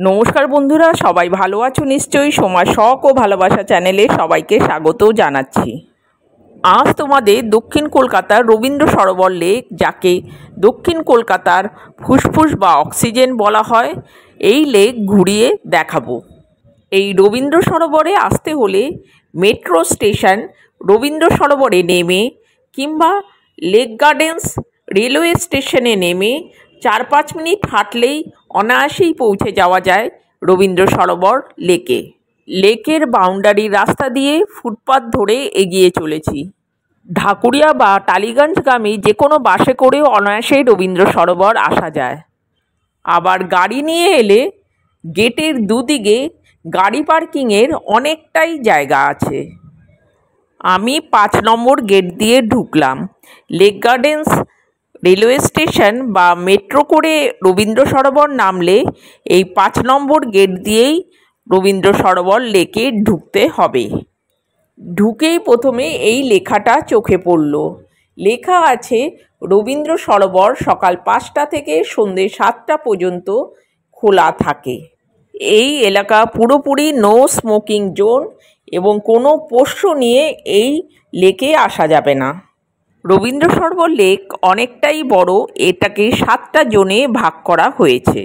নমস্কার বন্ধুরা, সবাই ভালো আছো নিশ্চয়ই। সোমার শখ ও ভালোবাসা চ্যানেলে সবাইকে স্বাগত জানাচ্ছি। আজ তোমাদের দক্ষিণ কলকাতার রবীন্দ্র সরোবর লেক, যাকে দক্ষিণ কলকাতার ফুসফুস বা অক্সিজেন বলা হয়, এই লেক ঘুরিয়ে দেখাবো। এই রবীন্দ্র সরোবরে আসতে হলে মেট্রো স্টেশন রবীন্দ্র সরোবরে নেমে কিংবা লেক গার্ডেন্স রেলওয়ে স্টেশনে নেমে 4-5 মিনিট হাঁটলেই অনায়াসেই পৌঁছে যাওয়া যায় রবীন্দ্র সরোবর লেকে। লেকের বাউন্ডারি রাস্তা দিয়ে ফুটপাথ ধরে এগিয়ে চলেছি। ঢাকুরিয়া বা টালিগঞ্জগামী যে কোনো বাসে করেও অনায়াসেই রবীন্দ্র সরোবর আসা যায়। আবার গাড়ি নিয়ে এলে গেটের দুদিকে গাড়ি পার্কিংয়ের অনেকটাই জায়গা আছে। আমি 5 নম্বর গেট দিয়ে ঢুকলাম। লেক গার্ডেন্স রেলওয়ে স্টেশন বা মেট্রো করে রবীন্দ্র সরোবর নামলে এই 5 নম্বর গেট দিয়েই রবীন্দ্র সরোবর লেকে ঢুকতে হবে। ঢুকেই প্রথমে এই লেখাটা চোখে পড়ল। লেখা আছে রবীন্দ্র সরোবর সকাল 5টা থেকে সন্ধ্যে 7টা পর্যন্ত খোলা থাকে। এই এলাকা পুরোপুরি নো স্মোকিং জোন এবং কোনো পোষ্য নিয়ে এই লেকে আসা যাবে না। রবীন্দ্র সরোবর লেক অনেকটাই বড়, এটাকে 7টা জোনে ভাগ করা হয়েছে।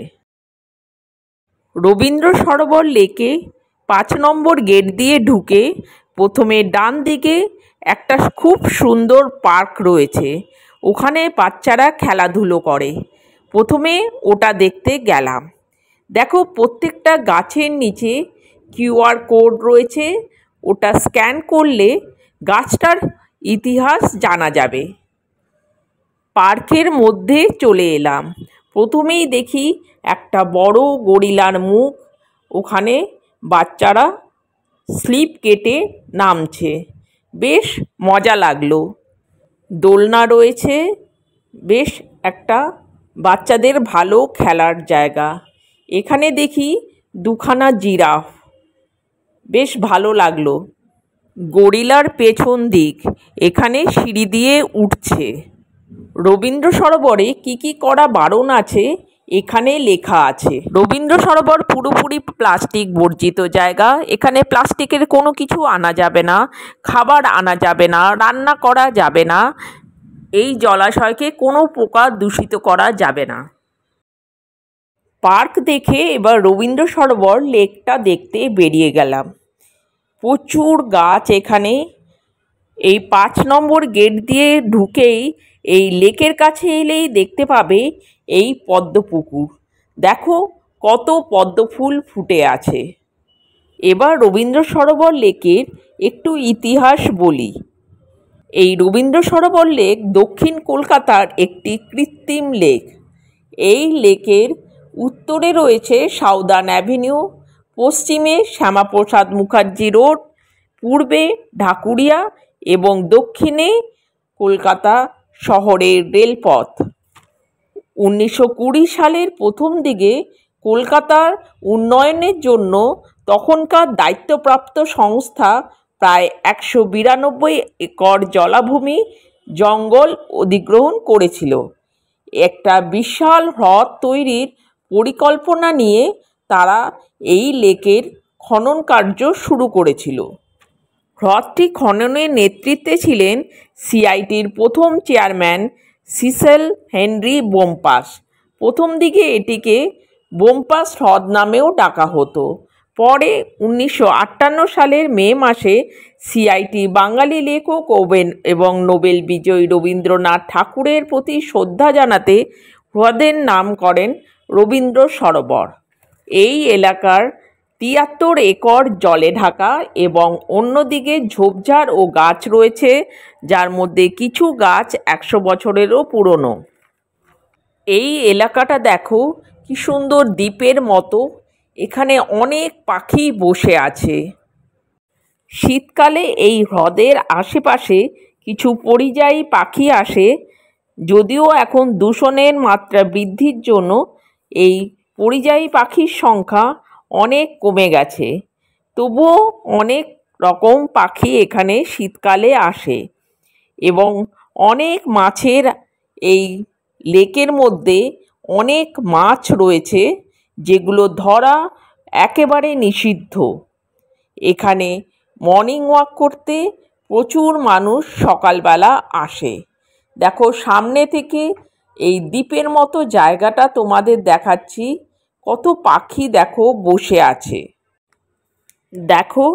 রবীন্দ্র সরোবর লেকে 5 নম্বর গেট দিয়ে ঢুকে প্রথমে ডান দিকে একটা খুব সুন্দর পার্ক রয়েছে, ওখানে বাচ্চারা খেলাধুলো করে। প্রথমে ওটা দেখতে গেলাম। দেখো, প্রত্যেকটা গাছের নিচে QR কোড রয়েছে, ওটা স্ক্যান করলে গাছটার ইতিহাস জানা যাবে। পার্কের মধ্যে চলে এলাম। প্রথমেই দেখি একটা বড় গরিলার মুখ, ওখানে বাচ্চারা স্লিপ কেটে নামছে, বেশ মজা লাগলো। দোলনা রয়েছে, বেশ একটা বাচ্চাদের ভালো খেলার জায়গা। এখানে দেখি 2খানা জিরাফ, বেশ ভালো লাগলো। গরিলার পেছন দিক, এখানে সিঁড়ি দিয়ে উঠছে। রবীন্দ্র সরোবরে কী কী করা বারণ আছে এখানে লেখা আছে। রবীন্দ্র সরোবর পুরোপুরি প্লাস্টিক বর্জিত জায়গা। এখানে প্লাস্টিকের কোনো কিছু আনা যাবে না, খাবার আনা যাবে না, রান্না করা যাবে না। এই জলাশয়কে কোনো প্রকার দূষিত করা যাবে না। পার্ক দেখে এবার রবীন্দ্র সরোবর লেকটা দেখতে বেরিয়ে গেলাম। প্রচুর গাছ এখানে। এই 5 নম্বর গেট দিয়ে ঢুকেই এই লেকের কাছে এলেই দেখতে পাবে এই পদ্ম পুকুর। দেখো কত পদ্ম ফুল ফুটে আছে। এবার রবীন্দ্র সরোবর লেকের একটু ইতিহাস বলি। এই রবীন্দ্র সরোবর লেক দক্ষিণ কলকাতার একটি কৃত্রিম লেক। এই লেকের উত্তরে রয়েছে সাউদার্ন অ্যাভিনিউ, পশ্চিমে শ্যামাপ্রসাদ মুখার্জি রোড, পূর্বে ঢাকুরিয়া এবং দক্ষিণে কলকাতা শহরের রেলপথ। 1920 সালের প্রথম দিকে কলকাতার উন্নয়নের জন্য তখনকার দায়িত্বপ্রাপ্ত সংস্থা প্রায় 192 একর জলাভূমি জঙ্গল অধিগ্রহণ করেছিল। একটা বিশাল হ্রদ তৈরির পরিকল্পনা নিয়ে তারা এই লেকের খনন কার্য শুরু করেছিল। হ্রদটি খননের নেতৃত্বে ছিলেন CITর প্রথম চেয়ারম্যান সিসেল হেনরি বোম্পাস। প্রথম দিকে এটিকে বোম্পাস হ্রদ নামেও ডাকা হতো। পরে 1958 সালের মে মাসে CIT বাঙালি লেখক এবং নোবেল বিজয়ী রবীন্দ্রনাথ ঠাকুরের প্রতি শ্রদ্ধা জানাতে হ্রদের নাম করেন রবীন্দ্র সরোবর। এই এলাকার 73 একর জলে ঢাকা এবং অন্যদিকে ঝোপঝাড় ও গাছ রয়েছে, যার মধ্যে কিছু গাছ 100 বছরেরও পুরনো। এই এলাকাটা দেখো কি সুন্দর দ্বীপের মতো, এখানে অনেক পাখি বসে আছে। শীতকালে এই হ্রদের আশেপাশে কিছু পরিযায়ী পাখি আসে, যদিও এখন দূষণের মাত্রা বৃদ্ধির জন্য এই পরিযায়ী পাখির সংখ্যা অনেক কমে গেছে। তবুও অনেক রকম পাখি এখানে শীতকালে আসে এবং অনেক মাছের এই লেকের মধ্যে অনেক মাছ রয়েছে, যেগুলো ধরা একেবারে নিষিদ্ধ। এখানে মর্নিং ওয়াক করতে প্রচুর মানুষ সকালবেলা আসে। দেখো সামনে থেকে এই দ্বীপের মতো জায়গাটা তোমাদের দেখাচ্ছি। কত পাখি দেখো বসে আছে। দেখো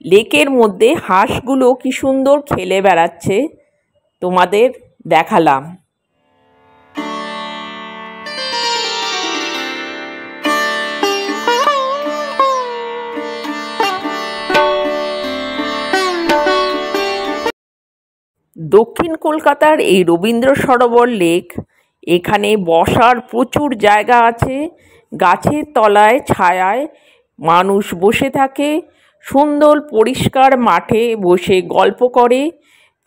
লেকের মধ্যে হাঁসগুলো কি সুন্দর খেলে বেড়াচ্ছে, তোমাদের দেখালাম। দক্ষিণ কলকাতার এই রবীন্দ্র সরোবর লেক, এখানে বসার প্রচুর জায়গা আছে। গাছের তলায় ছায়ায় মানুষ বসে থাকে, সুন্দর পরিষ্কার মাঠে বসে গল্প করে,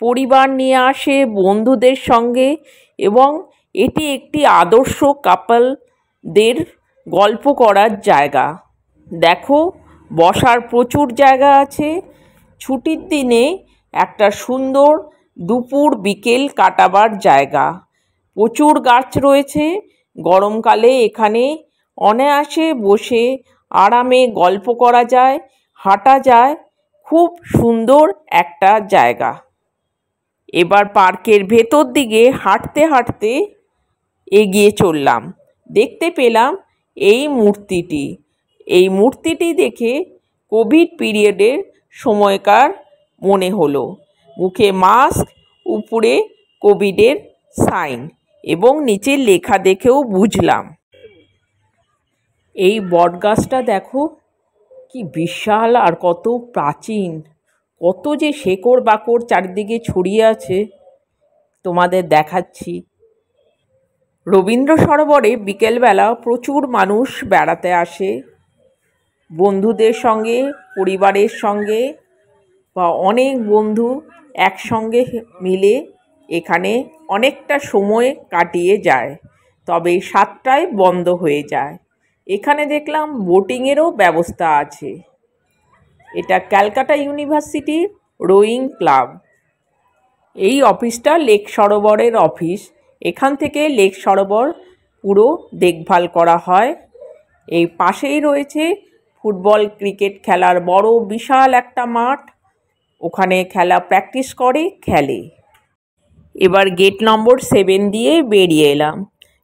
পরিবার নিয়ে আসে বন্ধুদের সঙ্গে, এবং এটি একটি আদর্শ কাপলদের গল্প করার জায়গা। দেখো বসার প্রচুর জায়গা আছে। ছুটির দিনে একটা সুন্দর দুপুর বিকেল কাটাবার জায়গা। প্রচুর গাছ রয়েছে। গরমকালে এখানে অনায়াসে বসে আরামে গল্প করা যায়, হাঁটা যায়। খুব সুন্দর একটা জায়গা। এবার পার্কের ভেতর দিকে হাঁটতে হাঁটতে এগিয়ে চললাম। দেখতে পেলাম এই মূর্তিটি। এই মূর্তিটি দেখে কোভিড পিরিয়ডের সময়কার মনে হলো। মুখে মাস্ক, উপরে কোভিডের সাইন এবং নিচে লেখা দেখেও বুঝলাম। এই বটগাছটা দেখো কি বিশাল আর কত প্রাচীন, কত যে শেকড় বাকড় চারিদিকে ছড়িয়ে আছে, তোমাদের দেখাচ্ছি। রবীন্দ্র সরোবরে বিকেলবেলা প্রচুর মানুষ বেড়াতে আসে, বন্ধুদের সঙ্গে, পরিবারের সঙ্গে, বা অনেক বন্ধু একসঙ্গে মিলে এখানে অনেকটা সময় কাটিয়ে যায়। তবে 7টায় বন্ধ হয়ে যায়। এখানে দেখলাম বোটিংয়েরও ব্যবস্থা আছে। এটা ক্যালকাটা ইউনিভার্সিটির রোয়িং ক্লাব। এই অফিসটা লেক সরোবরের অফিস। এখান থেকে লেক সরোবর পুরো দেখভাল করা হয়। এই পাশেই রয়েছে ফুটবল ক্রিকেট খেলার বড় বিশাল একটা মাঠ। ওখানে খেলা প্র্যাকটিস করে, খেলে। এবার গেট নম্বর 7 দিয়ে বেরিয়ে এলাম।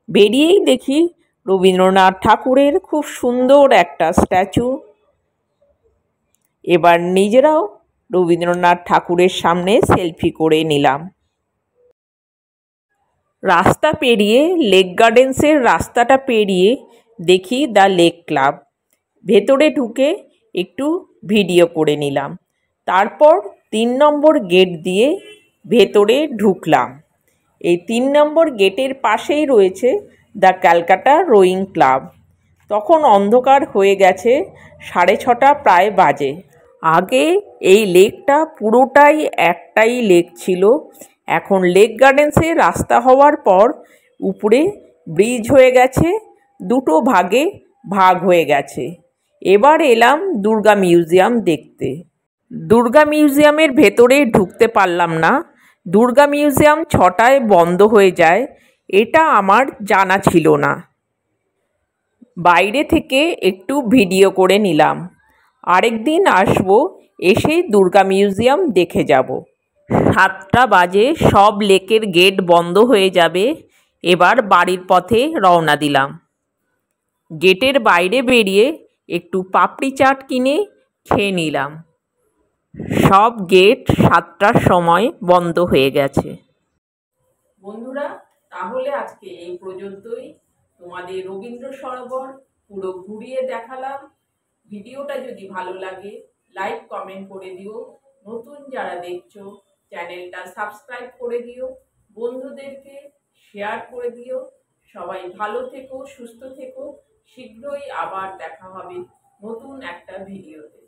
বেরিয়েই দেখি রবীন্দ্রনাথ ঠাকুরের খুব সুন্দর একটা স্ট্যাচু। এবার নিজেরাও রবীন্দ্রনাথ ঠাকুরের সামনে সেলফি করে নিলাম। রাস্তা পেরিয়ে লেক গার্ডেন্সের রাস্তাটা পেরিয়ে দেখি দ্য লেক ক্লাব। ভেতরে ঢুকে একটু ভিডিও করে নিলাম। তারপর 3 নম্বর গেট দিয়ে ভেতরে ঢুকলাম। এই 3 নম্বর গেটের পাশেই রয়েছে দ্য ক্যালকাটা রোয়িং ক্লাব। তখন অন্ধকার হয়ে গেছে, 6:30 প্রায় বাজে। আগে এই লেকটা পুরোটাই একটাই লেক ছিল। এখন লেক গার্ডেন্সে রাস্তা হওয়ার পর উপরে ব্রিজ হয়ে গেছে, দুটো ভাগে ভাগ হয়ে গেছে। এবার এলাম দুর্গা মিউজিয়াম দেখতে। দুর্গা মিউজিয়ামের ভেতরে ঢুকতে পারলাম না। দুর্গা মিউজিয়াম 6টায় বন্ধ হয়ে যায়, এটা আমার জানা ছিল না। বাইরে থেকে একটু ভিডিও করে নিলাম। আরেকদিন আসবো, এসে দুর্গা মিউজিয়াম দেখে যাব। 7টা বাজে, সব লেকের গেট বন্ধ হয়ে যাবে। এবার বাড়ির পথে রওনা দিলাম। গেটের বাইরে বেরিয়ে একটু পাপড়ি চাট কিনে খেয়ে নিলাম। সব গেট 7টার সময় বন্ধ হয়ে গেছে। বন্ধুরা, তাহলে আজকে এই পর্যন্তই। তোমাদের রবীন্দ্র সরোবর পুরো ঘুরিয়ে দেখালাম। ভিডিওটা যদি ভালো লাগে লাইক কমেন্ট করে দিও। নতুন যারা দেখছো চ্যানেলটা সাবস্ক্রাইব করে দিও, বন্ধুদেরকে শেয়ার করে দিও। সবাই ভালো থেকো, সুস্থ থেকো। শীঘ্রই আবার দেখা হবে নতুন একটা ভিডিওতে।